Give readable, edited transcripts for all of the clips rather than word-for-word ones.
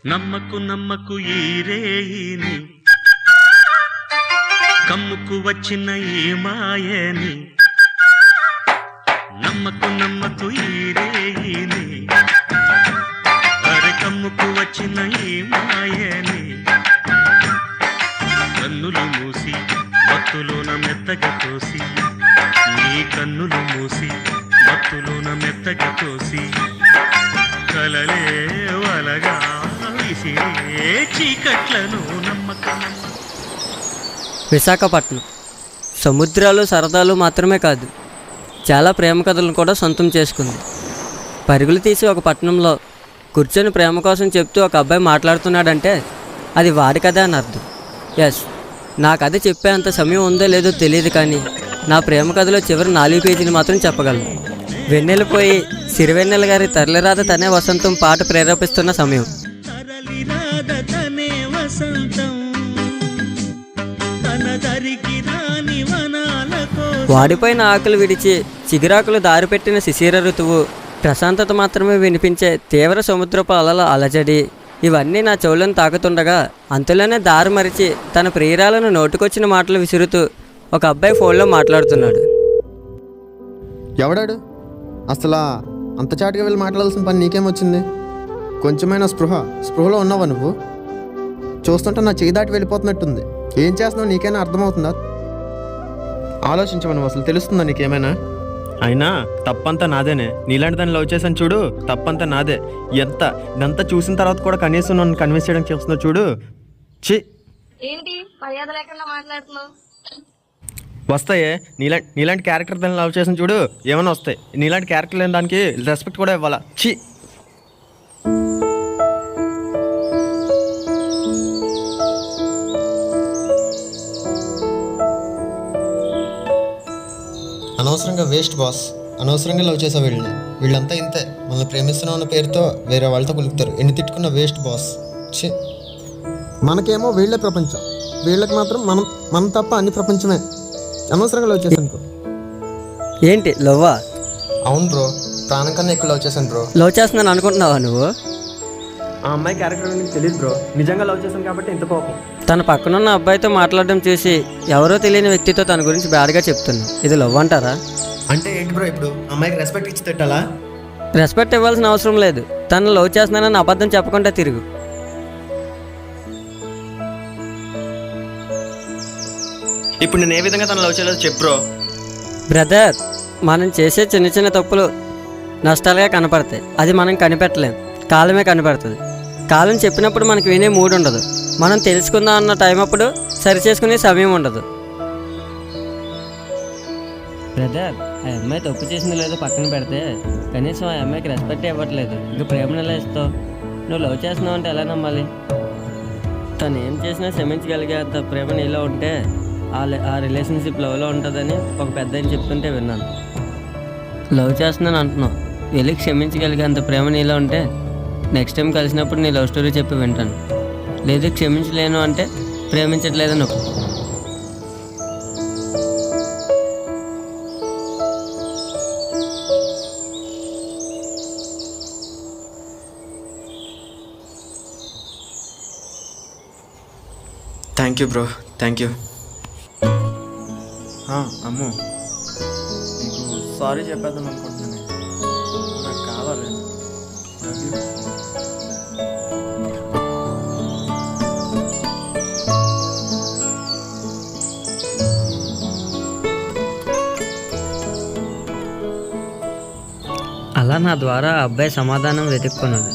నమ్మకు నమ్మకు ఈ రేయిని, కమ్ముకు వచ్చిన ఈ మాయని. నమ్మకు నమ్మకు ఈ రేయిని, అరే కమ్ముకు వచ్చిన ఈ మాయని. కన్నులు మూసి మత్తులోన మెత్తగా తోసి, నీ కన్నులు మూసి మత్తులోన మెత్తగా తోసి, కలలే వలగా విసిరే చీకట్లను నమ్మక. విశాఖపట్నం సముద్రాలు సరదాలు మాత్రమే కాదు, చాలా ప్రేమ కథలను కూడా సొంతం చేసుకుంది. పరుగులు తీసి ఒక పట్టణంలో కూర్చొని ప్రేమ కోసం చెప్తూ ఒక అబ్బాయి మాట్లాడుతున్నాడంటే అది వాడి కథ అని అర్థం. ఎస్, నా కథ చెప్పే అంత సమయం ఉందో లేదో తెలియదు, కానీ నా ప్రేమ కథలో చివరి 4 పేజీలు మాత్రం చెప్పగలను. వెన్నెలపోయి సిరివెన్నెల గారి తరలిరాధ తనే వసంతం పాట ప్రేరేపిస్తున్న సమయం. వాడిపోయిన ఆకులు విడిచి చిగురాకులు దారిపెట్టిన శిశిర ఋతువు, ప్రశాంతత మాత్రమే వినిపించే తీవ్ర సముద్రపు అలల అలజడి, ఇవన్నీ నా చెవులను తాకుతుండగా అంతలోనే దారి మరిచి తన ప్రియురాలను నోటుకొచ్చిన మాటలు విసురుతూ ఒక అబ్బాయి ఫోన్లో మాట్లాడుతున్నాడు. ఎవడాడు? అసలు అంత చాటుగా వెళ్ళి మాట్లాడాల్సిన పని నీకేమొచ్చింది? కొంచెమైనా స్పృహలో ఉన్నావా నువ్వు? చూస్తుంటే నా చేయి దాటి వెళ్ళిపోతున్నట్టుంది. ఏం చేస్తున్నావు నీకైనా అర్థమవుతుందా? ఆలోచించవు నువ్వు, అసలు తెలుస్తుందా నీకేమైనా? అయినా తప్పంతా నాదేనే. నీలాంటి దాన్ని లవ్ చేశాను చూడు, తప్పంతా నాదే. ఇదంతా చూసిన తర్వాత కూడా కనీసం నన్ను కన్విన్స్ చేయడానికి చూస్తున్నావు చూడు. చి ఏంటి మర్యాద లేకుండా మాట్లాడుతున్నావు? వస్తాయే, నీలాంటి క్యారెక్టర్ దాన్ని లవ్ చేసాను చూడు, ఏమైనా వస్తాయి. నీలాంటి క్యారెక్టర్ లేని దానికి రెస్పెక్ట్ కూడా ఇవ్వాలా? చి అనవసరంగా వేస్ట్ బాస్, అనవసరంగా లవ్ చేసావు వీళ్ళని. వీళ్ళంతా ఇంతే, మనల్ని ప్రేమిస్తున్నాం అన్న పేరుతో వేరే వాళ్ళతో కులుపుతారు. ఎన్ని తిట్టుకున్న వేస్ట్ బాస్. ఛీ, మనకేమో వీళ్ళే ప్రపంచం, వీళ్ళకి మాత్రం మనం తప్ప అన్ని ప్రపంచమే. అనవసరంగా లవ్ చేశాను. ఏంటి లవ్వా? అవును బ్రో, ప్రాణం కన్నా ఎక్కువ లవ్ చేశాను బ్రో. లవ్ చేస్తున్నాను అనుకుంటున్నావా నువ్వు? ఆ అమ్మాయి క్యారెక్టర్ నీకు తెలియదు బ్రో. నిజంగా లవ్ చేశాను కాబట్టి ఇంత కోపం. తన పక్కనున్న అబ్బాయితో మాట్లాడడం చూసి ఎవరో తెలియని వ్యక్తితో తన గురించి బ్యాడ్గా చెప్తున్నా. ఇది లవ్ అంటారా? అంటే ఏంటి బ్రో, ఇప్పుడు అమ్మాయికి రెస్పెక్ట్ ఇచ్చి తిట్టాలా? రెస్పెక్ట్ ఇవ్వాల్సిన అవసరం లేదు. తను లవ్ చేస్తున్నానని అబద్ధం చెప్పకుండా తిరుగు. ఇప్పుడు నేను ఏ విధంగా తను లవ్ చేయలేదు చెప్పు బ్రో. బ్రదర్, మనం చేసే చిన్న చిన్న తప్పులు నష్టాలుగా కనపడతాయి. అది మనం కనిపెట్టలేం, కాలమే కనిపెడుతుంది. కాలం చెప్పినప్పుడు మనకి వినే మూడ్ ఉండదు. మనం తెలుసుకుందాం అన్న టైం అప్పుడు సరిచేసుకునే సమయం ఉండదు. బ్రదర్, ఆ అమ్మాయి తప్పు చేసింది లేదో పక్కన పెడితే కనీసం ఆ అమ్మాయికి రెస్పెక్ట్ ఇవ్వట్లేదు. ఇంకా ప్రేమను ఎలా ఇస్తావు? నువ్వు లవ్ చేస్తున్నావు అంటే ఎలా నమ్మాలి? తను ఏం చేసినా క్షమించగలిగే అంత ప్రేమ నీలో ఉంటే ఆ రిలేషన్షిప్ లవ్లో ఉంటుందని ఒక పెద్ద ఆయన చెప్తుంటే విన్నాను. లవ్ చేస్తున్నాను అంటున్నావు, వెళ్ళి క్షమించగలిగే అంత ప్రేమ నీలో ఉంటే నెక్స్ట్ టైం కలిసినప్పుడు నీ లవ్ స్టోరీ చెప్పి వింటాను. లేదు క్షమించలేను అంటే ప్రేమించట్లేదని ఒప్పు. Thank you bro, thank you. అమ్ము, నీకు సారీ చెప్పేద్దాం అనుకుంటున్నాను. నాకు కావాలి. అలా నా ద్వారా ఆ అబ్బాయి సమాధానం వెతుక్కున్నాడు.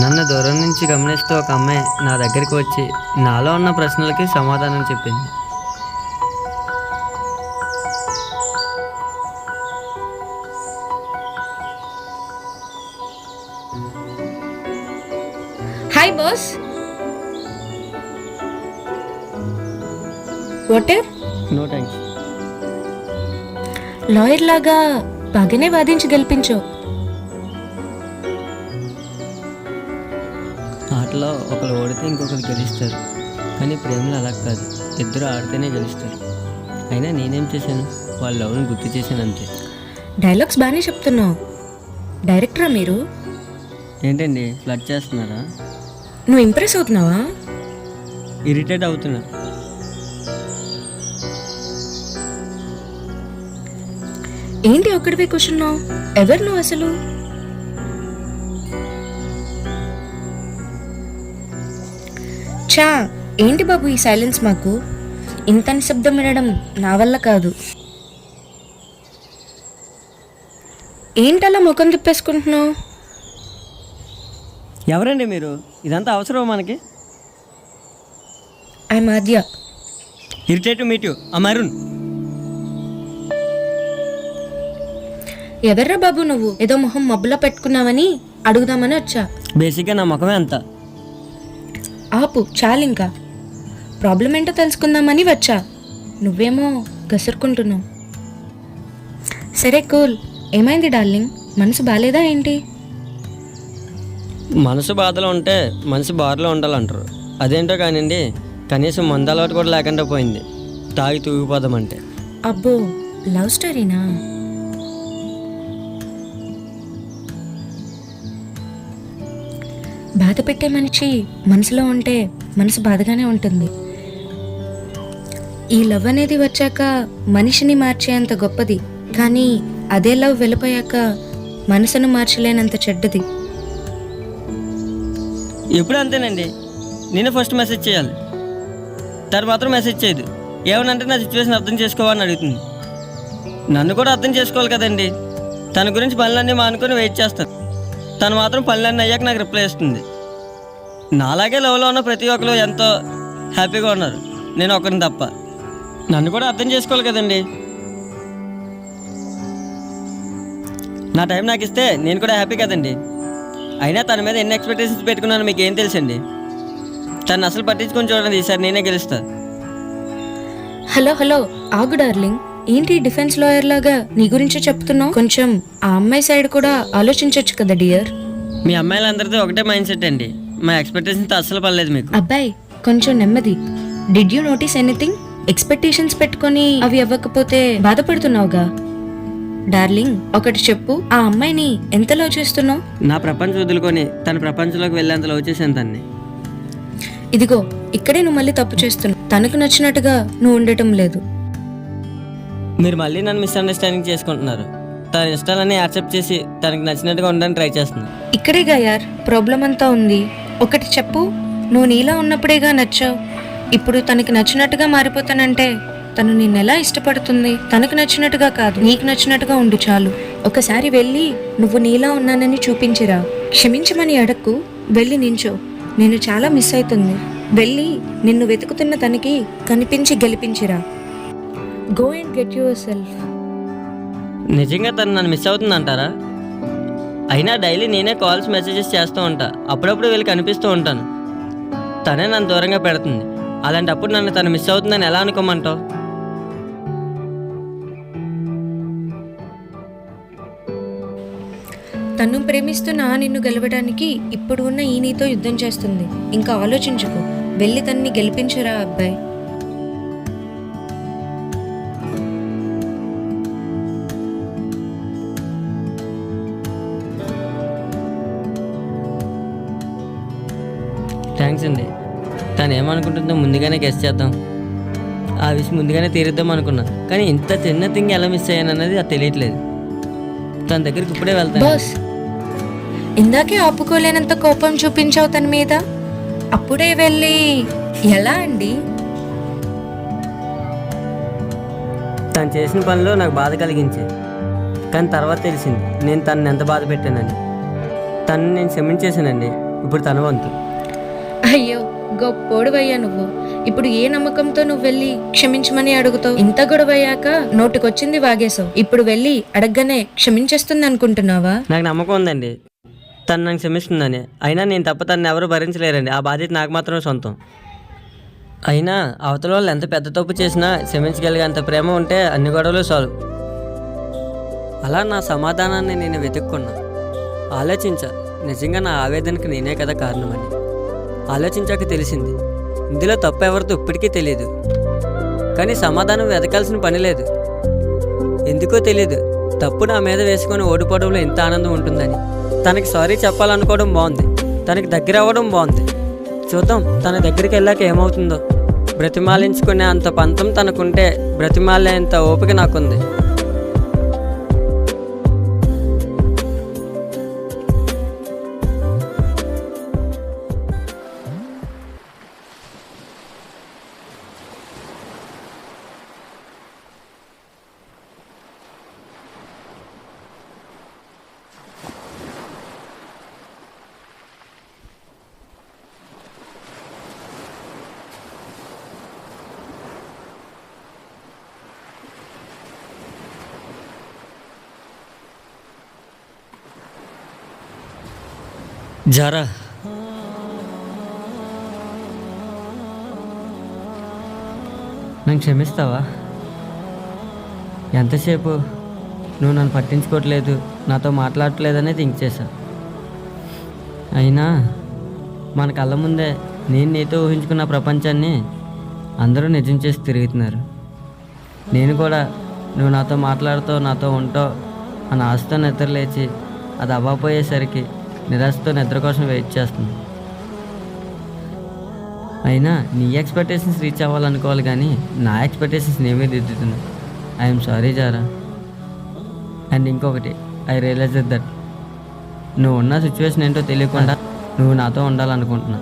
నన్ను దూరం నుంచి గమనిస్తూ ఒక అమ్మాయి నా దగ్గరికి వచ్చి నాలో ఉన్న ప్రశ్నలకి సమాధానం చెప్పింది. Hi boss. Water? No thanks. Lawyer లాగా బాగానే వాదించి గెలిపించు. ఆటలో ఒకరు ఓడితే ఇంకొకరు గెలుస్తారు, కానీ ప్రేమలో అలా కాదు, ఇద్దరు ఆడితేనే గెలుస్తారు. అయినా నేనేం చేశాను, వాళ్ళ లవ్ని గుర్తు చేశాను అంతే. డైలాగ్స్ బాగానే చెప్తున్నావు. డైరెక్టరా మీరు? ఏంటండి ఫ్లడ్ చేస్తున్నారా? నువ్వు ఇంప్రెస్ అవుతున్నావా? ఇరిటేట్ అవుతున్నా. ఏంటి ఒక్కడివే కూర్చున్నావు? ఎవరు నువ్వు అసలు? చా, ఏంటి బాబు ఈ సైలెన్స్? మాకు ఇంత నిశ్శబ్దం వినడం నా వల్ల కాదు. ఏంటలా ముఖం తిప్పేసుకుంటున్నావు? ఎవరండి మీరు? ఇదంతా అవసరం మనకి? ఐ మాధ్య. ఇరిటేట్ మీట్ యు అమరుణ్. ఎవర్రా బాబు నువ్వు? ఏదో మొహం మబ్బులా పెట్టుకున్నావని అడుగుదామని వచ్చా. బేసిక్గా నా ముఖమే అంత. ఆపు చాలింకా. ప్రాబ్లం ఏంటో తెలుసుకుందామని వచ్చా, నువ్వేమో గసురుకుంటున్నావు. సరే కూల్. ఏమైంది డార్లింగ్? మనసు బాలేదా ఏంటి? మనసు బాధలో ఉంటే మనసు బారులో ఉండాలంటారు. అదేంటో కానివ్వండి, కనీసం మందు అలవాటు కూడా లేకుండా పోయింది. తాగి తూగిపోదామంటే. అబ్బో, లవ్ స్టోరీనా? బాధ పెట్టే మనిషి మనసులో ఉంటే మనసు బాధగానే ఉంటుంది. ఈ లవ్ అనేది వచ్చాక మనిషిని మార్చేంత గొప్పది, కానీ అదే లవ్ వెళ్ళిపోయాక మనసును మార్చలేనంత చెడ్డది. ఎప్పుడు అంతేనండి, నేనే ఫస్ట్ మెసేజ్ చేయాలి, తను మాత్రం మెసేజ్ చేయదు. ఏమనంటే నా సిచ్యువేషన్ అర్థం చేసుకోవాలని అడుగుతుంది. నన్ను కూడా అర్థం చేసుకోవాలి కదండి. తన గురించి పనులన్నీ మానుకొని వెయిట్ చేస్తాను, తను మాత్రం పనులన్నీ అయ్యాక నాకు రిప్లై ఇస్తుంది. నాలాగే లవ్లో ఉన్న ప్రతి ఒక్కరు ఎంతో హ్యాపీగా ఉన్నారు, నేను ఒకరిని తప్ప. నన్ను కూడా అర్థం చేసుకోవాలి కదండి. నా టైం నాకు ఇస్తే నేను కూడా హ్యాపీ కదండి. అయినా తన మీద ఎన్ని ఎక్స్పెక్టేషన్స్ పెట్టుకున్నాను మీకు ఏం తెలుసండి. తను అసలు పట్టించుకొని చూడండి, ఈసారి నేనే గెలుస్తా. హలో హలో, ఆగు డార్లింగ్. ఏంటి డిఫెన్స్ లాయర్ లాగా నీ గురించి చెప్తున్నావు? కొంచెం ఆ అమ్మాయి సైడ్ కూడా ఆలోచించవచ్చు కదా డియర్. మీ అమ్మాయిలందరితో ఒకటే మైండ్ సెట్ అండి. మా ఎక్స్పెక్టేషన్తో అస్సలు పర్లేదు మీకు. అబ్బాయి కొంచెం నెమ్మది. Did you notice anything? Expectations పెట్టుకొని అవి అవ్వకపోతే బాధపడుతున్నావుగా. డార్లింగ్ ఒకటి చెప్పు, ఆ అమ్మాయిని ఎంత లవ్ చేస్తున్నావు? నా ప్రపంచం వదులుకొని తన ప్రపంచంలోకి వెళ్ళేంత లవ్ చేశాను తన్ని. ఇదిగో ఇక్కడే నువ్వు మళ్ళీ తప్పు చేస్తున్నావు. తనకు నచ్చినట్టుగా నువ్వు ఉండటం లేదు. మీరు మళ్ళీ నన్ను మిస్అండర్స్టాండింగ్ చేసుకుంటున్నారు. తన ఇష్టాలన్నీ యాక్సెప్ట్ చేసి తనకి నచ్చినట్టుగా ఉండడానికి ట్రై చేస్తున్నాను. ఇక్కడేగా యార్ ప్రాబ్లం అంతా ఉంది. ఒకటి చెప్పు, నువ్వు నీలా ఉన్నప్పుడేగా నచ్చావు. ఇప్పుడు తనకి నచ్చినట్టుగా మారిపోతానంటే తను నిన్నెలా ఇష్టపడుతుంది? తనకు నచ్చినట్టుగా కాదు, నీకు నచ్చినట్టుగా ఉండు చాలు. ఒకసారి వెళ్ళి నువ్వు నీలా ఉన్నానని చూపించిరా. క్షమించమని అడక్కు, వెళ్ళి నించో. నేను చాలా మిస్ అవుతుంది. వెళ్ళి నిన్ను వెతుకుతున్న తనకి కనిపించి గెలిపించిరా. Go and get yourself. నిజంగా తను నన్ను మిస్ అవుతుంది అంటారా? అయినా డైలీ నేనే కాల్స్ మెసేజెస్ చేస్తూ ఉంటా, అప్పుడప్పుడు వెళ్ళి కనిపిస్తూ ఉంటాను. తనే నన్ను దూరంగా పెడుతుంది. అలాంటప్పుడు నన్ను తను మిస్ అవుతుందని ఎలా అనుకోమంటావు? తను ప్రేమిస్తున్న నిన్ను గెలవడానికి ఇప్పుడు ఉన్న ఈ నీతో యుద్ధం చేస్తుంది. ఇంకా ఆలోచించుకో, వెళ్ళి తన్ని గెలిపించరా అబ్బాయి. థ్యాంక్స్ అండి. తను ఏమనుకుంటుందో ముందుగానే గెస్ చేద్దాం, ఆ విషయం ముందుగానే తీరుద్దాం అనుకున్నా. కానీ ఇంత చిన్న థింగ్ ఎలా మిస్ అయ్యాను అన్నది అది తెలియట్లేదు. తన దగ్గరికి ఇప్పుడే వెళ్తాను. బాస్, ఇందాకే ఆపుకోలేనంత కోపం చూపించావు తన మీద, అప్పుడే వెళ్ళి ఎలా అండి? తను చేసిన పనిలో నాకు బాధ కలిగించే, కానీ తర్వాత తెలిసింది నేను తనని ఎంత బాధ పెట్టానని. తనని నేను క్షమించేసానండి. ఇప్పుడు తన వంతు. అయ్యో గొప్పోడువయ్యా నువ్వు. ఇప్పుడు ఏ నమ్మకంతో నువ్వు వెళ్ళి క్షమించమని అడుగుతావు? ఇంత గొడవ అయ్యాక నోటికొచ్చింది వాగేశావు. ఇప్పుడు వెళ్ళి అడగగానే క్షమించేస్తుంది అనుకుంటున్నావా? నాకు నమ్మకం ఉందండి తను నన్ను క్షమిస్తుందని. అయినా నేను తప్ప తను ఎవరు భరించలేరండి. ఆ బాధ్యత నాకు మాత్రమే సొంతం. అయినా అవతల వాళ్ళు ఎంత పెద్ద తప్పు చేసినా క్షమించగలిగేంత ప్రేమ ఉంటే అన్ని గొడవలు సాల్వ్. అలా నా సమాధానాన్ని నేను వెతుక్కున్నా. ఆలోచించా, నిజంగా నా ఆవేదనకి నేనే కదా కారణమని. ఆలోచించాక తెలిసింది, ఇందులో తప్పు ఎవరితో ఇప్పటికీ తెలియదు. కానీ సమాధానం వెతకాల్సిన పని లేదు. ఎందుకో తెలియదు, తప్పు నా మీద వేసుకొని ఓడిపోవడంలో ఎంత ఆనందం ఉంటుందని. తనకి సారీ చెప్పాలనుకోవడం బాగుంది, తనకి దగ్గర అవ్వడం బాగుంది. చూద్దాం తన దగ్గరికి వెళ్ళాక ఏమవుతుందో. బ్రతిమాలించుకునే అంత పంతం తనకుంటే బ్రతిమాలేంత ఓపిక నాకుంది. జారా, నన్ను క్షమిస్తావా? ఎంతసేపు నువ్వు నన్ను పట్టించుకోవట్లేదు, నాతో మాట్లాడట్లేదనే థింక్ చేశా. అయినా మన కళ్ళ ముందే నేను నీతో ఊహించుకున్న ప్రపంచాన్ని అందరూ నిజం చేసి తిరుగుతున్నారు. నేను కూడా నువ్వు నాతో మాట్లాడుతావు, నాతో ఉంటావు అని ఆశతో నిద్ర లేచి అది అవ్వపోయేసరికి నిరాశతో నిద్ర కోసం వెయిట్ చేస్తుంది. అయినా నీ ఎక్స్పెక్టేషన్స్ రీచ్ అవ్వాలనుకోవాలి, కానీ నా ఎక్స్పెక్టేషన్స్ నేమే దిద్దుతున్నా. I'm sorry Zara. అండ్ ఇంకొకటి, ఐ రియలైజ్ దట్ నువ్వు ఉన్న సిచ్యువేషన్ ఏంటో తెలియకుండా నువ్వు నాతో ఉండాలనుకుంటున్నా.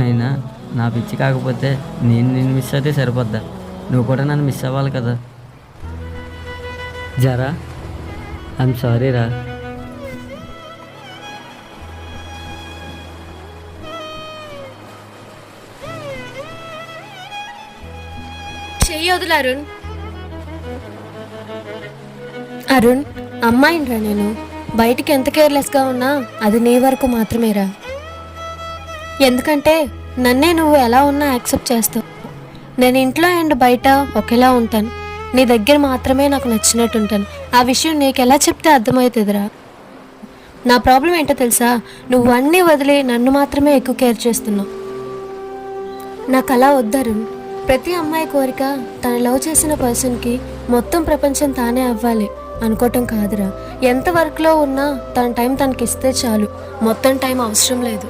అయినా నా పిచ్చి కాకపోతే నేను మిస్ అయితే సరిపోద్దా? నువ్వు కూడా నన్ను మిస్ అవ్వాలి కదా. జారా, ఐఎమ్ సారీ రా. చెయ్యి వదులు అరుణ్. అరుణ్, అమ్మాయిరా నేను. బయటికి ఎంత కేర్లెస్గా ఉన్నా అది నీ వరకు మాత్రమేరా. ఎందుకంటే నన్నే నువ్వు ఎలా ఉన్నా యాక్సెప్ట్ చేస్తావు. నేను ఇంట్లో అండ్ బయట ఒకేలా ఉంటాను. నీ దగ్గర మాత్రమే నాకు నచ్చినట్టు ఉంటాను. ఆ విషయం నీకు ఎలా చెప్తే అర్థమవుతుందిరా. నా ప్రాబ్లం ఏంటో తెలుసా? నువ్వు అన్నీ వదిలి నన్ను మాత్రమే ఎక్కువ కేర్ చేస్తున్నావు. నాకు అలా వద్దరుణ్. ప్రతి అమ్మాయి కోరిక తను లవ్ చేసిన పర్సన్కి మొత్తం ప్రపంచం తానే అవ్వాలి అనుకోవటం కాదురా. ఎంత వర్క్లో ఉన్నా తన టైం తనకి ఇస్తే చాలు, మొత్తం టైం అవసరం లేదు.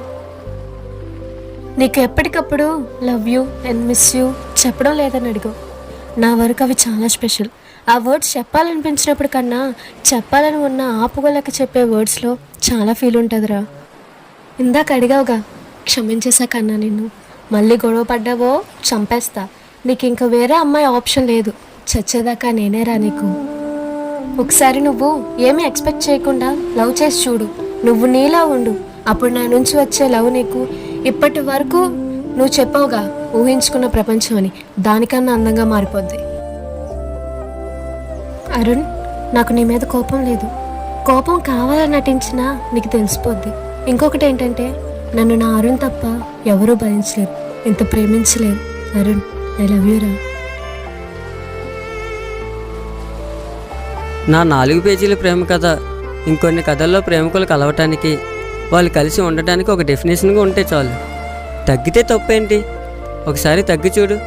నీకు ఎప్పటికప్పుడు love you and miss you చెప్పడం లేదని అడిగు. నా వరకు అవి చాలా స్పెషల్. ఆ వర్డ్స్ చెప్పాలనిపించినప్పుడు కన్నా చెప్పాలని ఉన్న ఆపుగోలకి చెప్పే వర్డ్స్లో చాలా ఫీల్ ఉంటుందిరా. ఇందాక అడిగావుగా, క్షమించేశాకన్నా నిన్ను. మళ్ళీ గొడవ పడ్డావో చంపేస్తా. నీకు ఇంక వేరే అమ్మాయి ఆప్షన్ లేదు. చచ్చేదాకా నేనేరా నీకు. ఒకసారి నువ్వు ఏమీ ఎక్స్పెక్ట్ చేయకుండా లవ్ చేసి చూడు. నువ్వు నీలా ఉండు, అప్పుడు నా నుంచి వచ్చే లవ్ నీకు ఇప్పటి వరకు నువ్వు చెప్పావుగా ఊహించుకున్న ప్రపంచం అని, దానికన్నా అందంగా మారిపోద్ది. అరుణ్, నాకు నీ మీద కోపం లేదు. కోపం కావాలని నటించినా నీకు తెలిసిపోద్ది. ఇంకొకటి ఏంటంటే, నన్ను నా అరుణ్ తప్ప ఎవరూ భరించలేరు, ఇంత ప్రేమించలేరు. అరుణ్, ఐ లవ్ యూ రా. నా 4 పేజీల ప్రేమ కథ ఇంకొన్ని కథల్లో ప్రేమికులు కలవటానికి, వాళ్ళు కలిసి ఉండటానికి ఒక డెఫినేషన్గా ఉంటే చాలు. తగ్గితే తప్పేంటి? ఒకసారి తగ్గి చూడు,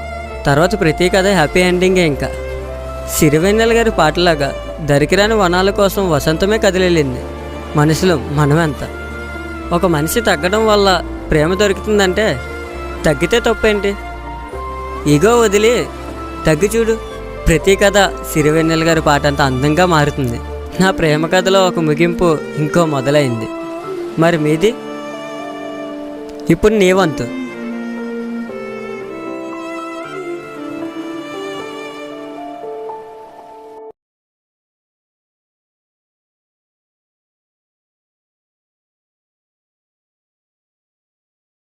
తర్వాత ప్రతి కథ హ్యాపీ ఎండింగే. ఇంకా సిరివెన్నెల గారి పాటలాగా దరికిరాని వనాల కోసం వసంతమే కదిలింది. మనుషులు మనమెంత. ఒక మనిషి తగ్గడం వల్ల ప్రేమ దొరుకుతుందంటే తగ్గితే తప్పేంటి? ఈగో వదిలి తగ్గి చూడు, ప్రతి కథ సిరివెన్నెల గారి పాట అంత అందంగా మారుతుంది. నా ప్రేమ కథలో ఒక ముగింపు ఇంకో మొదలైంది. మరి మీది? ఇప్పుడు నీ వంతు.